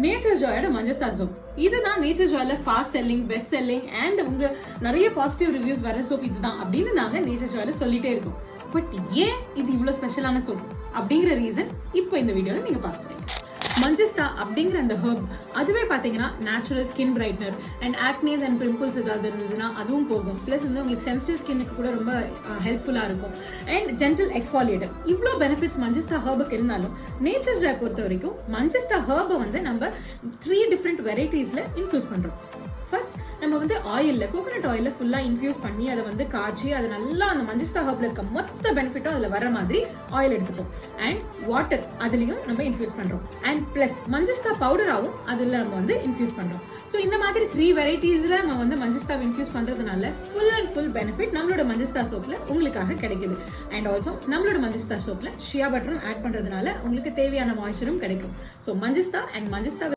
Nature ஜாயோட மஞ்சஸ்தா soap. இதுதான் நேச்சர் ஜாய்ல fast selling, best selling and உங்க நிறைய பாசிட்டிவ் ரிவ்யூஸ் வர சோப் இதுதான் அப்படின்னு நாங்க நேச்சர் ஜாய்ல சொல்லிட்டே இருக்கோம். பட் ஏன் இது இவ்வளவு ஸ்பெஷலான சோப் அப்படிங்கிற ரீசன் இப்போ இந்த வீடியோல நீங்க பார்க்க போறீங்க. மஞ்சஸ்தா அப்படிங்கிற அந்த ஹர்ப் அதுவே பாத்தீங்கன்னா natural skin brightener and acnes and pimples ஏதாவது இருந்ததுன்னா அதுவும் போகும். பிளஸ் வந்து உங்களுக்கு சென்சிட்டிவ் ஸ்கின்னுக்கு கூட ரொம்ப ஹெல்ப்ஃபுல்லா இருக்கும். அண்ட் ஜென்டல் எக்ஸ்ஃபாலியேட்டர், இவ்வளோ பெனிஃபிட்ஸ் மஞ்சஸ்தா ஹர்புக்கு இருந்தாலும் நேச்சர் ஜாய் பொறுத்த வரைக்கும் மஞ்சஸ்தா ஹர்பை வந்து நம்ம 3 டிஃப்ரெண்ட் வெரைட்டிஸ்ல இன்ஃபியூஸ் பண்றோம். ஃபர்ஸ்ட் நம்ம வந்து ஆயில்ல, கோகனட் ஆயில்ல ஃபுல்லா இன்ஃபியூஸ் பண்ணி அதை வந்து காய்ச்சி அதை நல்லா அந்த மஞ்சஸ்தா ஹர்ப்ல இருக்க மொத்த பெனிஃபிட்டும் அதுல வர மாதிரி ஆயில் எடுத்துப்போம். அண்ட் வாட்டர் அதுலயும் நம்ம இன்ஃபியூஸ் பண்றோம். அண்ட் பிளஸ் மஞ்சஸ்தா பவுடராவும் அதுல நம்ம வந்து இன்ஃபியூஸ் பண்றோம். ஸோ இந்த மாதிரி 3 வெரைட்டிஸ்ல நம்ம வந்து மஞ்சஸ்தா இன்ஃபியூஸ் பண்றதுனால ஃபுல் அண்ட் ஃபுல் பெனிஃபிட் நம்மளோட மஞ்சஸ்தா சோப்ல உங்களுக்காக கிடைக்குது. அண்ட் ஆல்சோ நம்மளோட மஞ்சஸ்தா சோப்ல ஷியா பட்டரும் ஆட் பண்றதுனால உங்களுக்கு தேவையான மாய்ச்சரும் கிடைக்கும். So மஞ்சஸ்தா and மஞ்சஸ்தா